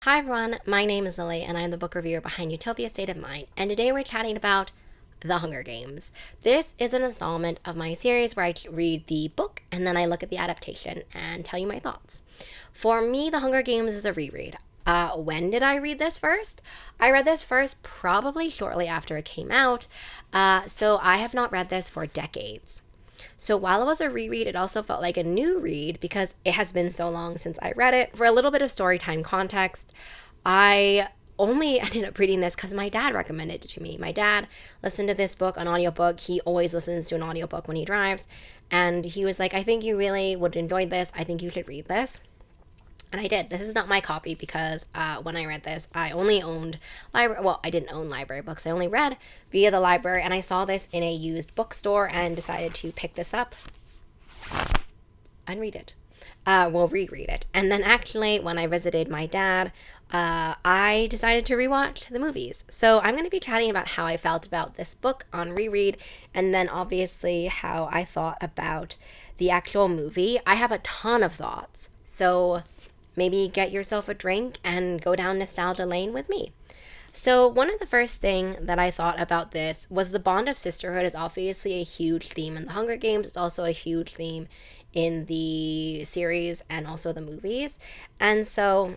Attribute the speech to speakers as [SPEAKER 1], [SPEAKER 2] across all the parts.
[SPEAKER 1] Hi everyone, my name is Lily and I'm the book reviewer behind Utopia State of Mind, and today we're chatting about The Hunger Games. This is an installment of my series where I read the book and then I look at the adaptation and tell you my thoughts. For me, The Hunger Games is a reread. When did I read this first? I read this first probably shortly after it came out, so I have not read this for decades. So while it was a reread, it also felt like a new read because it has been so long since I read it. For a little bit of storytime context, I only ended up reading this because my dad recommended it to me. My dad listened to this book on audiobook. He always listens to an audiobook when he drives. And he was like, I think you really would enjoy this. I think you should read this. And I did. This is not my copy because when I read this, I only owned library. Well, I didn't own library books. I only read via the library, and I saw this in a used bookstore and decided to pick this up and read it. Reread it. And then actually, when I visited my dad, I decided to rewatch the movies. So I'm going to be chatting about how I felt about this book on reread, and then obviously how I thought about the actual movie. I have a ton of thoughts. So maybe get yourself a drink and go down nostalgia lane with me. So one of the first thing that I thought about this was the bond of sisterhood is obviously a huge theme in the Hunger Games. It's also a huge theme in the series and also the movies. And so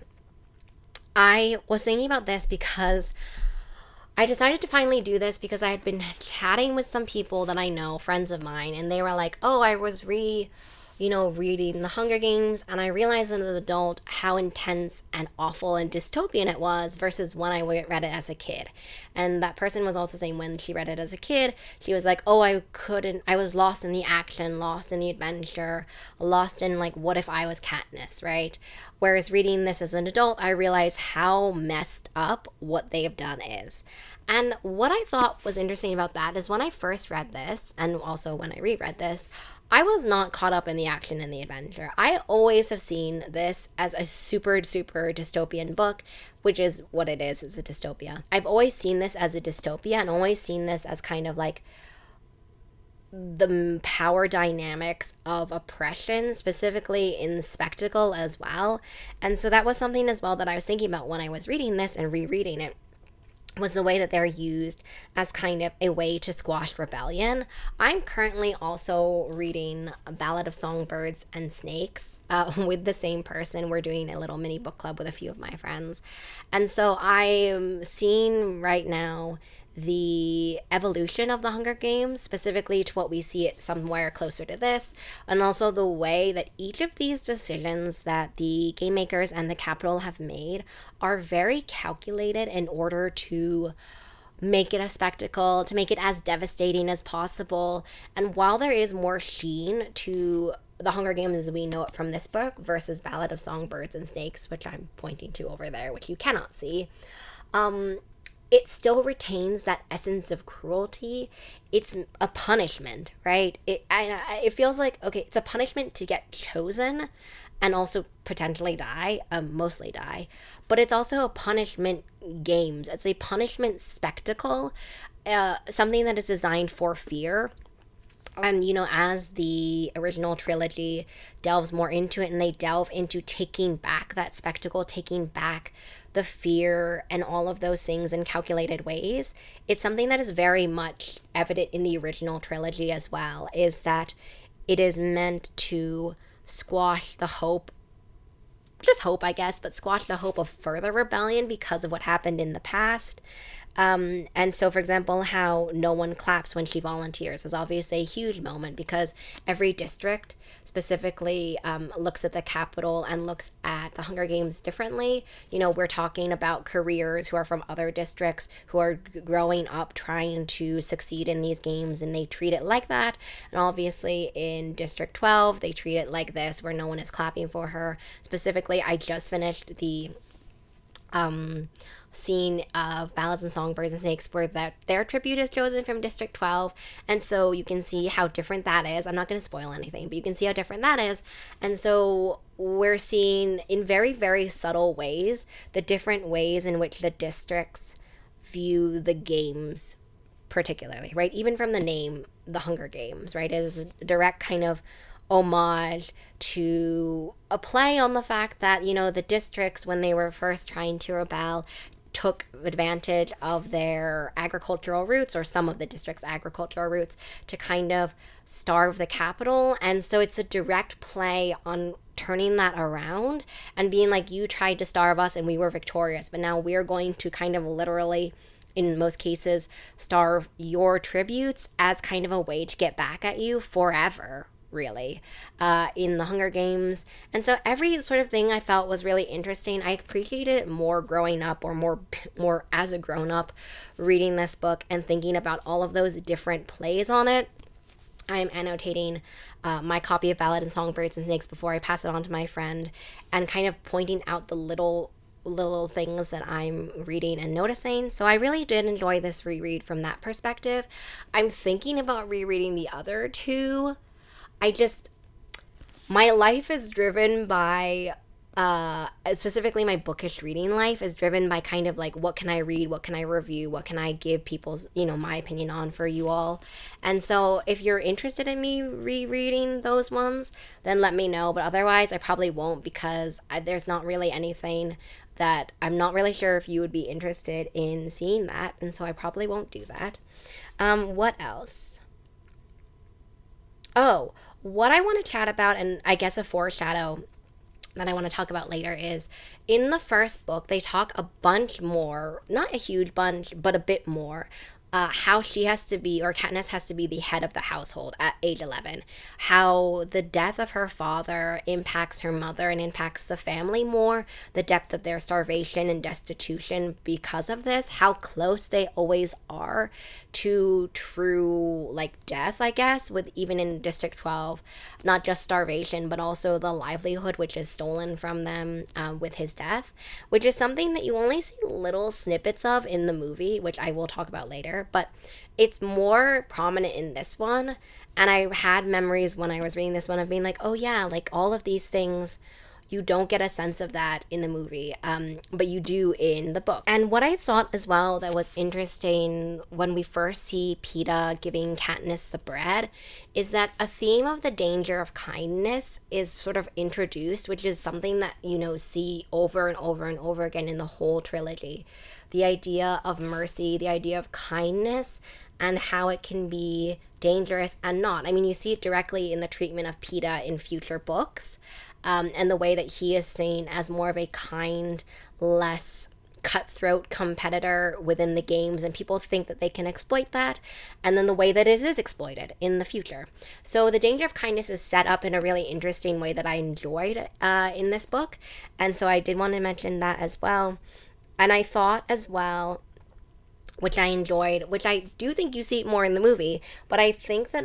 [SPEAKER 1] I was thinking about this because I decided to finally do this because I had been chatting with some people that I know, friends of mine, and they were like, oh, I was reading The Hunger Games, and I realized as an adult how intense and awful and dystopian it was versus when I read it as a kid. And that person was also saying when she read it as a kid, she was like, oh, I was lost in the action, lost in the adventure, lost in like, what if I was Katniss, right? Whereas reading this as an adult, I realized how messed up what they have done is. And what I thought was interesting about that is when I first read this, and also when I reread this, I was not caught up in the action and the adventure. I always have seen this as a super, super dystopian book, which is what it is. It's a dystopia. I've always seen this as a dystopia and always seen this as kind of like the power dynamics of oppression, specifically in spectacle as well. And so that was something as well that I was thinking about when I was reading this and rereading it, was the way that they're used as kind of a way to squash rebellion. I'm currently also reading a Ballad of Songbirds and Snakes with the same person. We're doing a little mini book club with a few of my friends. And so I'm seeing right now the evolution of the Hunger Games, specifically to what we see it somewhere closer to this, and also the way that each of these decisions that the game makers and the Capitol have made are very calculated in order to make it a spectacle, to make it as devastating as possible. And while there is more sheen to the Hunger Games as we know it from this book versus Ballad of Songbirds and Snakes, which I'm pointing to over there, which you cannot see, it still retains that essence of cruelty. It's a punishment, right? It feels like, okay, it's a punishment to get chosen and also potentially die, mostly die. But it's also a punishment games. It's a punishment spectacle, something that is designed for fear. And, as the original trilogy delves more into it and they delve into taking back that spectacle, taking back the fear and all of those things in calculated ways, it's something that is very much evident in the original trilogy as well, is that it is meant to squash the hope, just hope, I guess, but squash the hope of further rebellion because of what happened in the past. And so, for example, how no one claps when she volunteers is obviously a huge moment because every district specifically looks at the Capitol and looks at the Hunger Games differently. We're talking about careers who are from other districts who are growing up trying to succeed in these games, and they treat it like that. And obviously in District 12, they treat it like this, where no one is clapping for her. Specifically, I just finished the scene of Ballads and Songbirds and Snakes where their tribute is chosen from District 12, and so you can see how different that is. I'm not going to spoil anything, but you can see how different that is. And so we're seeing in very, very subtle ways the different ways in which the districts view the games particularly, right? Even from the name, The Hunger Games, right? It is a direct kind of homage to a play on the fact that, the districts, when they were first trying to rebel, took advantage of their agricultural roots, or some of the district's agricultural roots, to kind of starve the capital. And so it's a direct play on turning that around and being like, you tried to starve us and we were victorious, but now we're going to kind of literally, in most cases, starve your tributes as kind of a way to get back at you forever, really, in the Hunger Games. And so every sort of thing I felt was really interesting. I appreciated it more growing up, or more as a grown-up, reading this book and thinking about all of those different plays on it. I'm annotating my copy of Ballad and Songbirds and Snakes before I pass it on to my friend, and kind of pointing out the little things that I'm reading and noticing. So I really did enjoy this reread from that perspective. I'm thinking about rereading the other two. My life is driven by, specifically my bookish reading life is driven by kind of like, what can I read? What can I review? What can I give people's, my opinion on for you all? And so if you're interested in me rereading those ones, then let me know. But otherwise, I probably won't, because there's not really anything that I'm not really sure if you would be interested in seeing that. And so I probably won't do that. What else? Oh, what I want to chat about, and I guess a foreshadow that I want to talk about later, is in the first book, they talk a bunch more, not a huge bunch, but a bit more, how she has to be, or Katniss has to be, the head of the household at age 11. How the death of her father impacts her mother and impacts the family more, the depth of their starvation and destitution because of this, how close they always are to true, like, death, I guess, with even in District 12, not just starvation, but also the livelihood which is stolen from them with his death, which is something that you only see little snippets of in the movie, which I will talk about later, but it's more prominent in this one. And I had memories when I was reading this one of being like, oh yeah, like all of these things, you don't get a sense of that in the movie, but you do in the book. And what I thought as well that was interesting when we first see Peeta giving Katniss the bread is that a theme of the danger of kindness is sort of introduced, which is something that, see over and over and over again in the whole trilogy. The idea of mercy, the idea of kindness, and how it can be dangerous and not. I mean, you see it directly in the treatment of Peeta in future books, and the way that he is seen as more of a kind, less cutthroat competitor within the games, and people think that they can exploit that, and then the way that it is exploited in the future. So the danger of kindness is set up in a really interesting way that I enjoyed in this book, and so I did want to mention that as well. And I thought as well, which I enjoyed, which I do think you see more in the movie, but I think that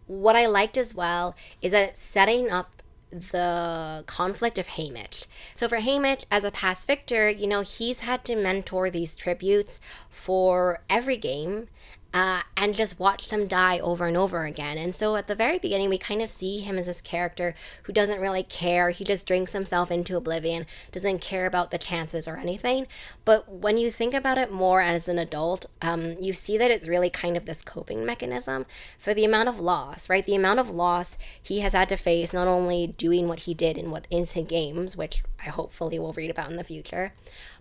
[SPEAKER 1] what I liked as well is that it's setting up the conflict of Haymitch. So for Haymitch, as a past victor, he's had to mentor these tributes for every game, and just watch them die over and over again. And so at the very beginning, we kind of see him as this character who doesn't really care. He just drinks himself into oblivion, doesn't care about the chances or anything. But when you think about it more as an adult, you see that it's really kind of this coping mechanism for the amount of loss, right? The amount of loss he has had to face, not only doing what he did in games, which I hopefully will read about in the future,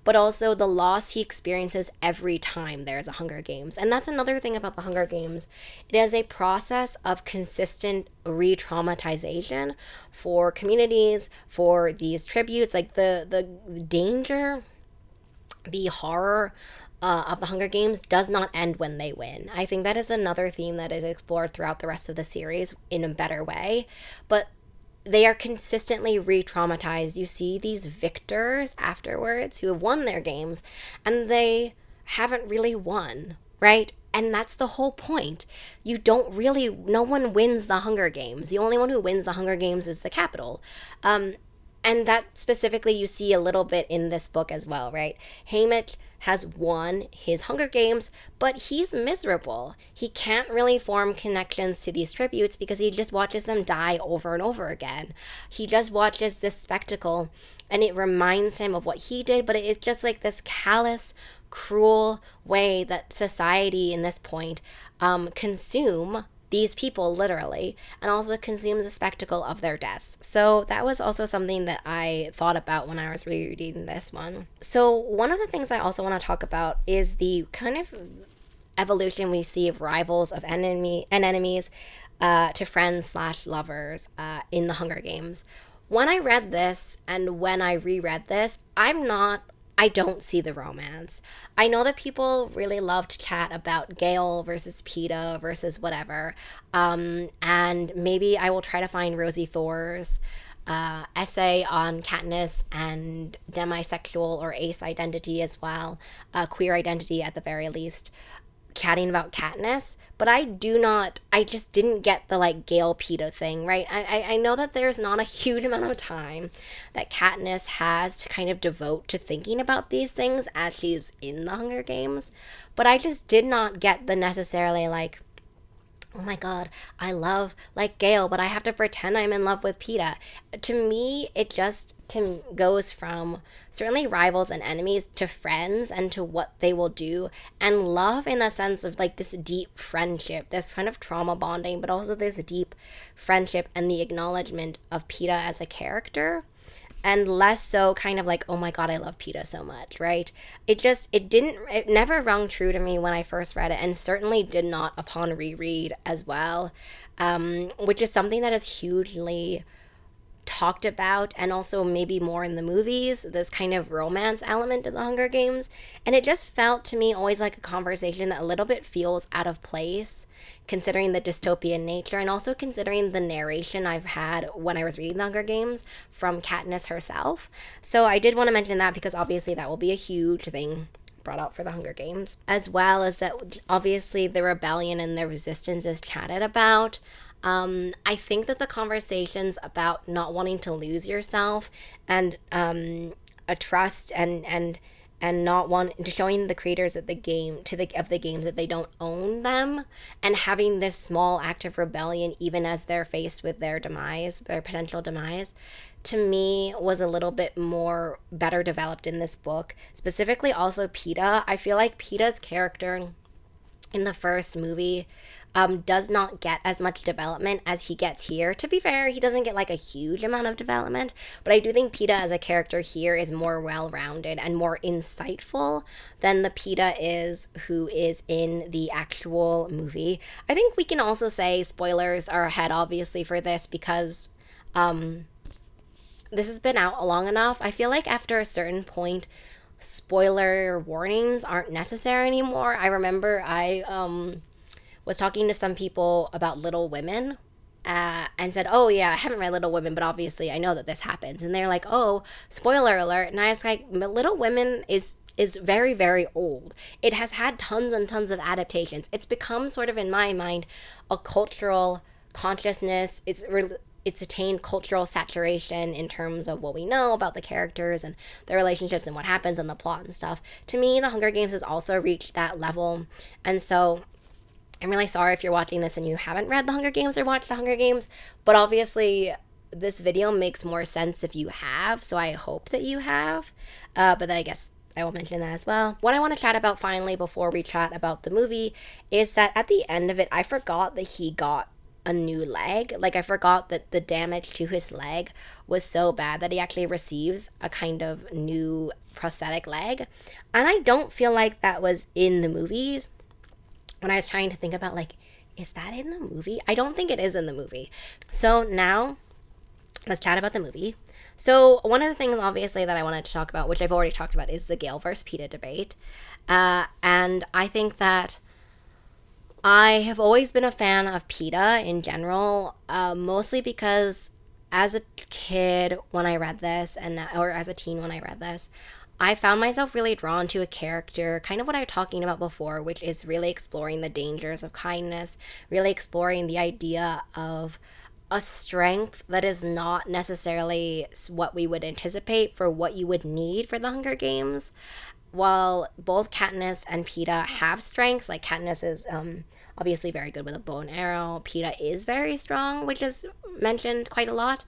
[SPEAKER 1] but also the loss he experiences every time there's a Hunger Games. And that's another thing about the Hunger Games. It is a process of consistent re-traumatization for communities, for these tributes. Like the danger, the horror of the Hunger Games does not end when they win. I think that is another theme that is explored throughout the rest of the series in a better way. But they are consistently re-traumatized. You see these victors afterwards who have won their games, and they haven't really won, right? And that's the whole point. No one wins the Hunger Games. The only one who wins the Hunger Games is the Capitol. And that specifically you see a little bit in this book as well, right? Haymitch has won his Hunger Games, but he's miserable. He can't really form connections to these tributes because he just watches them die over and over again. He just watches this spectacle, and it reminds him of what he did, but it's just like this callous, cruel way that society in this point consume these people literally, and also consume the spectacle of their deaths. So that was also something that I thought about when I was rereading this one. So one of the things I also want to talk about is the kind of evolution we see of rivals of enemies to friends slash lovers in the Hunger Games. When I read this and when I reread this, I don't see the romance. I know that people really love to chat about Gale versus Peeta versus whatever. And maybe I will try to find Rosie Thor's essay on Katniss and demisexual or ace identity as well, queer identity at the very least, chatting about Katniss, but I just didn't get the like Gale Peeta thing, right? I know that there's not a huge amount of time that Katniss has to kind of devote to thinking about these things as she's in the Hunger Games, but I just did not get the necessarily like, oh my god, I love like Gale, but I have to pretend I'm in love with Peeta. To me, it just goes from certainly rivals and enemies to friends and to what they will do, and love in the sense of like this deep friendship, this kind of trauma bonding, but also this deep friendship and the acknowledgement of Peeta as a character. And less so kind of like, oh my god, I love Peeta so much, right? It never rung true to me when I first read it, and certainly did not upon reread as well, which is something that is hugely talked about, and also maybe more in the movies, this kind of romance element of the Hunger Games. And it just felt to me always like a conversation that a little bit feels out of place, considering the dystopian nature and also considering the narration I've had when I was reading the Hunger Games from Katniss herself. So I did want to mention that because obviously that will be a huge thing brought up for the Hunger Games, as well as that obviously the rebellion and the resistance is chatted about. I think that the conversations about not wanting to lose yourself and a trust and not showing the creators of the game of the games that they don't own them, and having this small act of rebellion even as they're faced with their potential demise, to me was a little bit more better developed in this book. Specifically also Peeta. I feel like Peeta's character in the first movie does not get as much development as he gets here. To be fair, he doesn't get like a huge amount of development, but I do think Peeta as a character here is more well-rounded and more insightful than the Peeta is who is in the actual movie. I think we can also say spoilers are ahead, obviously, for this because this has been out long enough. I feel like after a certain point, spoiler warnings aren't necessary anymore. I remember I was talking to some people about Little Women and said, oh yeah, I haven't read Little Women, but obviously I know that this happens. And they're like, oh, spoiler alert. And I was like, Little Women is very, very old. It has had tons and tons of adaptations. It's become sort of, in my mind, a cultural consciousness. It's attained cultural saturation in terms of what we know about the characters and the relationships and what happens in the plot and stuff. To me, The Hunger Games has also reached that level. And so I'm really sorry if you're watching this and you haven't read The Hunger Games or watched The Hunger Games, but obviously this video makes more sense if you have, so I hope that you have. But then I guess I will mention that as well. What I want to chat about finally before we chat about the movie is that at the end of it, I forgot that he got a new leg. Like, I forgot that the damage to his leg was so bad that he actually receives a kind of new prosthetic leg. And I don't feel like that was in the movies. When I was trying to think about, like, is that in the movie? I don't think it is in the movie. So now let's chat about the movie. So one of the things, obviously, that I wanted to talk about, which I've already talked about, is the Gale versus Peeta debate. And I think that I have always been a fan of Peeta in general, mostly because as a kid when I read this, or as a teen when I read this, I found myself really drawn to a character, kind of what I was talking about before, which is really exploring the dangers of kindness, really exploring the idea of a strength that is not necessarily what we would anticipate for what you would need for the Hunger Games. While both Katniss and Peeta have strengths, like Katniss is obviously very good with a bow and arrow, Peeta is very strong, which is mentioned quite a lot,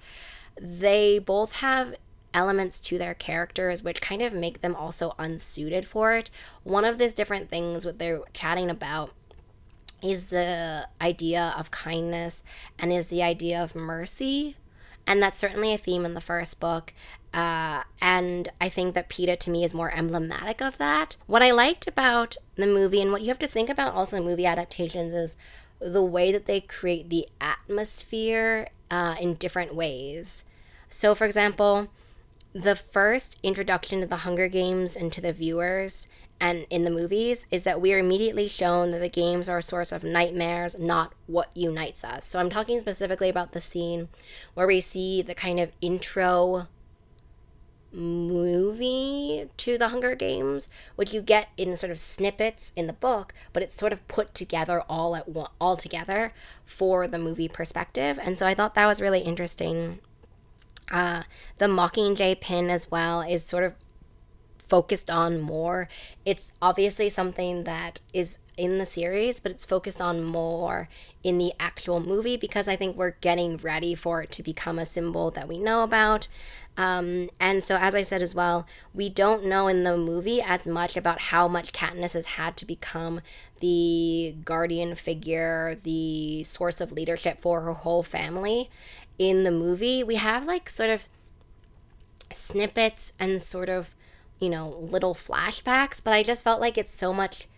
[SPEAKER 1] they both have elements to their characters which kind of make them also unsuited for it. One of these different things what they're chatting about is the idea of kindness and is the idea of mercy. And that's certainly a theme in the first book. And I think that PETA to me is more emblematic of that. What I liked about the movie, and what you have to think about also in movie adaptations, is the way that they create the atmosphere in different ways. So, for example, the first introduction to the Hunger Games and to the viewers and in the movies is that we are immediately shown that the games are a source of nightmares, not what unites us. So I'm talking specifically about the scene where we see the kind of intro movie to the Hunger Games, which you get in sort of snippets in the book, but it's sort of put together all together for the movie perspective. And so I thought that was really interesting. The Mockingjay pin as well is sort of focused on more. It's obviously something that is in the series, but it's focused on more in the actual movie because I think we're getting ready for it to become a symbol that we know about. And so, as I said as well, we don't know in the movie as much about how much Katniss has had to become the guardian figure, the source of leadership for her whole family. In the movie, we have like sort of snippets and sort of, little flashbacks, but I just felt like it's so much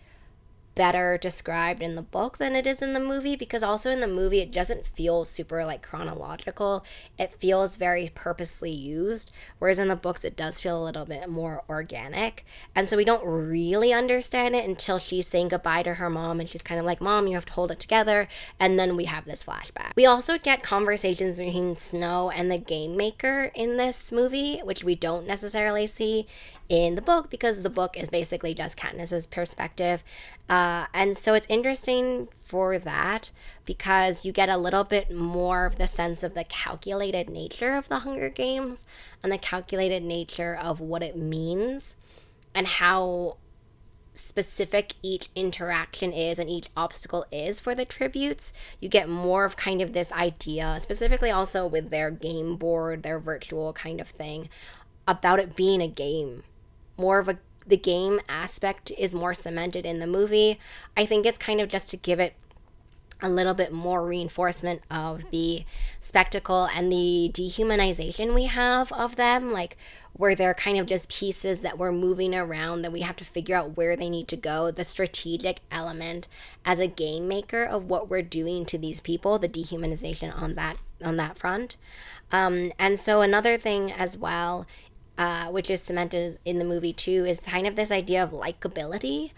[SPEAKER 1] better described in the book than it is in the movie, because also in the movie it doesn't feel super like chronological. It feels very purposely used, whereas in the books it does feel a little bit more organic. And so we don't really understand it until she's saying goodbye to her mom and she's kind of like, Mom, you have to hold it together. And then we have this flashback. We also get conversations between Snow and the game maker in this movie, which we don't necessarily see in the book because the book is basically just Katniss's perspective. And so it's interesting for that because you get a little bit more of the sense of the calculated nature of the Hunger Games and the calculated nature of what it means and how specific each interaction is and each obstacle is for the tributes. You get more of kind of this idea, specifically also with their game board, their virtual kind of thing, about it being a game. More of the game aspect is more cemented in the movie. I think it's kind of just to give it a little bit more reinforcement of the spectacle and the dehumanization we have of them, like where they're kind of just pieces that we're moving around that we have to figure out where they need to go. The strategic element as a game maker of what we're doing to these people, the dehumanization on that front. And so another thing as well, which is cemented in the movie too, is kind of this idea of likability,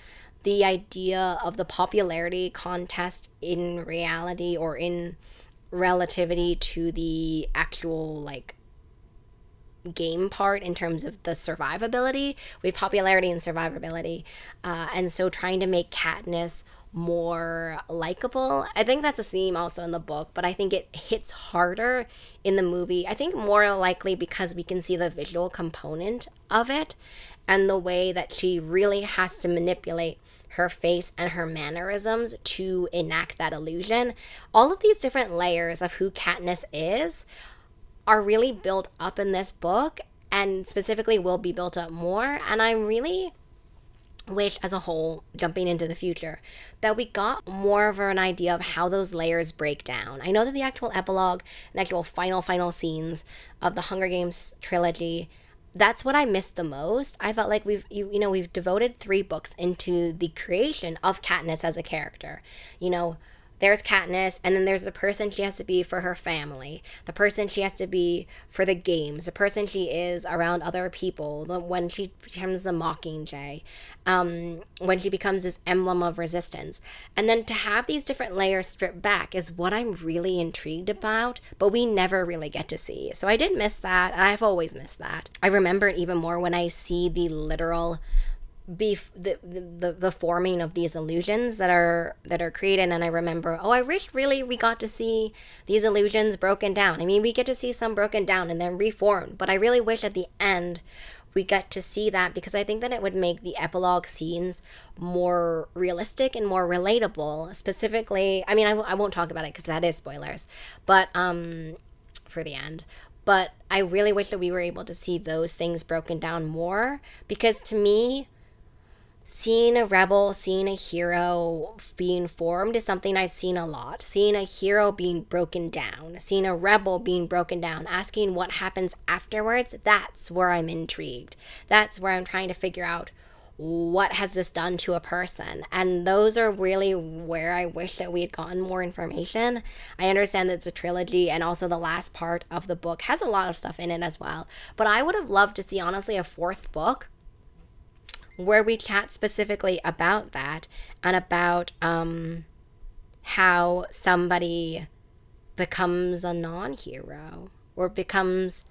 [SPEAKER 1] the idea of the popularity contest in reality or in relativity to the actual like game part in terms of the survivability. We have popularity and survivability, and so trying to make Katniss more likable. I think that's a theme also in the book, but I think it hits harder in the movie. I think more likely because we can see the visual component of it and the way that she really has to manipulate her face and her mannerisms to enact that illusion. All of these different layers of who Katniss is are really built up in this book and specifically will be built up more. And I'm really wish as a whole, jumping into the future, that we got more of an idea of how those layers break down. I know that the actual epilogue and actual final scenes of the Hunger Games trilogy, that's what I missed the most. I felt like we've devoted 3 books into the creation of Katniss as a character. There's Katniss, and then there's the person she has to be for her family, the person she has to be for the games, the person she is around other people, when she becomes the Mockingjay, when she becomes this emblem of resistance. And then to have these different layers stripped back is what I'm really intrigued about, but we never really get to see. So I did miss that, and I've always missed that. I remember it even more when I see the literal the forming of these illusions that are created. And I remember, I wish really we got to see these illusions broken down. I mean, we get to see some broken down and then reformed, but I really wish at the end we get to see that, because I think that it would make the epilogue scenes more realistic and more relatable. Specifically, I mean, I won't talk about it because that is spoilers, but for the end. But I really wish that we were able to see those things broken down more, because to me, seeing a rebel, seeing a hero being formed is something I've seen a lot. Seeing a hero being broken down, seeing a rebel being broken down, asking what happens afterwards, that's where I'm intrigued. That's where I'm trying to figure out what has this done to a person. And those are really where I wish that we had gotten more information. I understand that it's a trilogy, and also the last part of the book has a lot of stuff in it as well. But I would have loved to see, honestly, a fourth book where we chat specifically about that, and about how somebody becomes a non-hero or becomes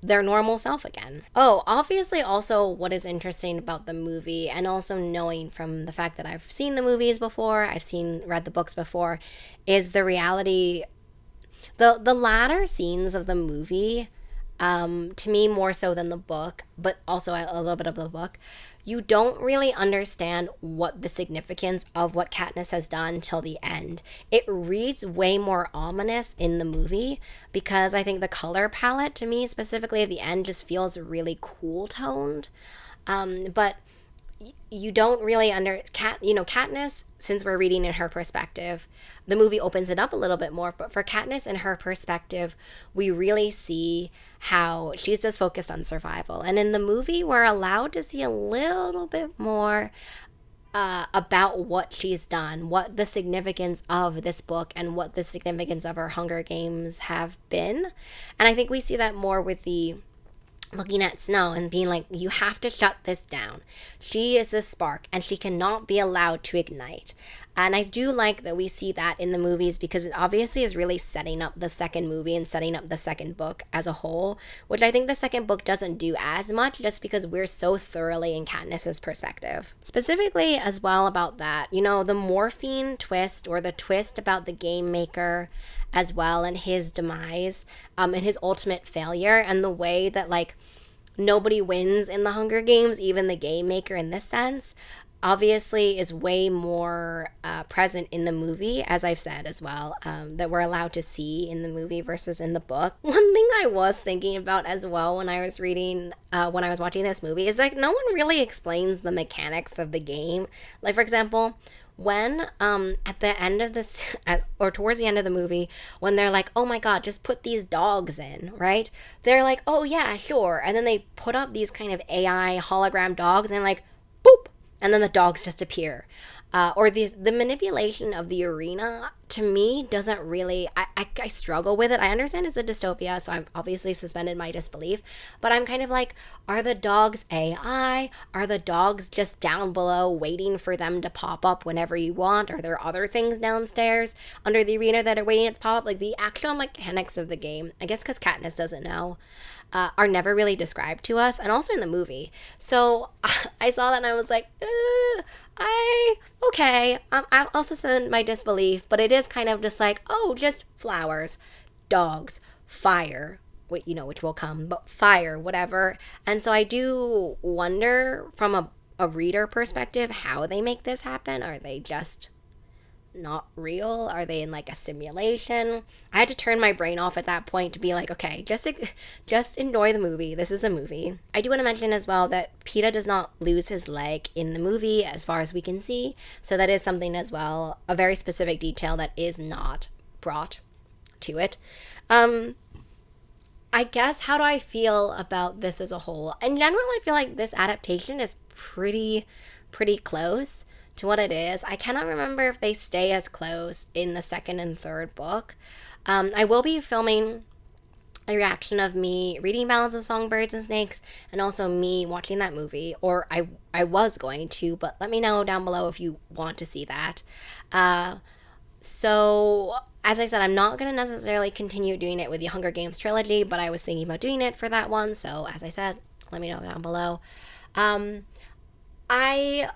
[SPEAKER 1] their normal self again. Oh, obviously, also what is interesting about the movie, and also knowing from the fact that I've seen the movies before, read the books before, is the reality, the latter scenes of the movie, to me more so than the book, but also a little bit of the book, you don't really understand what the significance of what Katniss has done till the end. It reads way more ominous in the movie, because I think the color palette, to me specifically at the end, just feels really cool toned. But you don't really Katniss, since we're reading in her perspective, the movie opens it up a little bit more, but for Katniss and her perspective, we really see how she's just focused on survival. And in the movie, we're allowed to see a little bit more about what she's done, what the significance of this book and what the significance of her Hunger Games have been. And I think we see that more with the looking at Snow and being like, you have to shut this down. She is the spark and she cannot be allowed to ignite. And I do like that we see that in the movies, because it obviously is really setting up the second movie and setting up the second book as a whole, which I think the second book doesn't do as much, just because we're so thoroughly in Katniss's perspective. Specifically as well about that, the morphine twist, or the twist about the game maker as well, and his demise, and his ultimate failure, and the way that nobody wins in the Hunger Games, even the game maker in this sense, obviously is way more present in the movie, as I've said as well, that we're allowed to see in the movie versus in the book. One thing I was thinking about as well when I was watching this movie is no one really explains the mechanics of the game. Like, for example, when at the end of this, or towards the end of the movie, when they're like, oh my god, just put these dogs in, right? They're like, oh yeah, sure. And then they put up these kind of AI hologram dogs, and boop, and then the dogs just appear. Or the manipulation of the arena, to me, doesn't really, I struggle with it. I understand it's a dystopia, so I'm obviously suspended my disbelief, but I'm kind of like, are the dogs AI? Are the dogs just down below waiting for them to pop up whenever you want? Are there other things downstairs under the arena that are waiting to pop up? The actual mechanics of the game, I guess because Katniss doesn't know, are never really described to us, and also in the movie. So I saw that and I was like, okay. I'm also suspend my disbelief, but it is kind of just just flowers, dogs, fire, which will come, but fire, whatever. And so I do wonder from a reader perspective how they make this happen. Are they just not real? Are they in a simulation? I had to turn my brain off at that point to be like, okay, just enjoy the movie. This is a movie. I do want to mention as well that Peeta does not lose his leg in the movie as far as we can see. So that is something as well, a very specific detail that is not brought to it. I guess, how do I feel about this as a whole? In general, I feel like this adaptation is pretty close to what it is. I cannot remember if they stay as close in the second and third book. I will be filming a reaction of me reading Ballads of Songbirds and Snakes, and also me watching that movie, or I was going to, but let me know down below if you want to see that. So, as I said, I'm not going to necessarily continue doing it with the Hunger Games trilogy, but I was thinking about doing it for that one, so as I said, let me know down below. I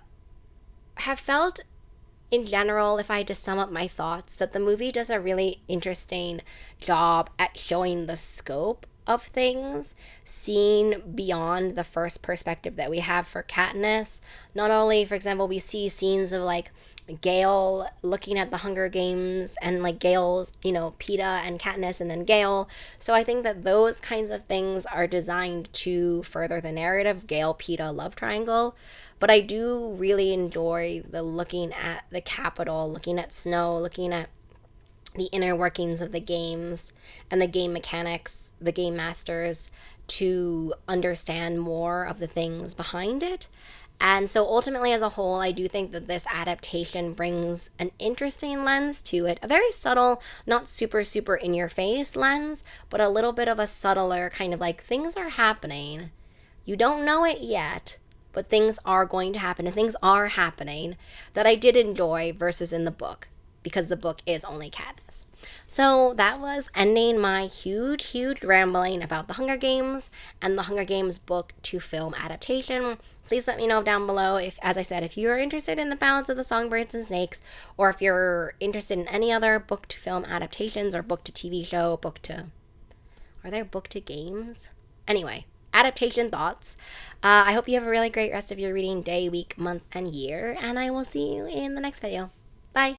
[SPEAKER 1] have felt, in general, if I had to sum up my thoughts, that the movie does a really interesting job at showing the scope of things, seen beyond the first perspective that we have for Katniss. Not only, for example, we see scenes of Gale looking at the Hunger Games, and like Gale's, Peeta and Katniss and then Gale. So I think that those kinds of things are designed to further the narrative Gale Peeta love triangle. But I do really enjoy the looking at the Capitol, looking at Snow, looking at the inner workings of the games and the game mechanics, the game masters, to understand more of the things behind it. And so ultimately, as a whole, I do think that this adaptation brings an interesting lens to it. A very subtle, not super, super in your face lens, but a little bit of a subtler kind of like things are happening. You don't know it yet, but things are going to happen and things are happening that I did enjoy versus in the book, because the book is only Katniss. So that was ending my huge, huge rambling about the Hunger Games and the Hunger Games book to film adaptation. Please let me know down below if, as I said, if you're interested in the Ballads of the Songbirds and Snakes, or if you're interested in any other book to film adaptations or book to TV show, are there book to games? Anyway, adaptation thoughts. I hope you have a really great rest of your reading day, week, month, and year, and I will see you in the next video.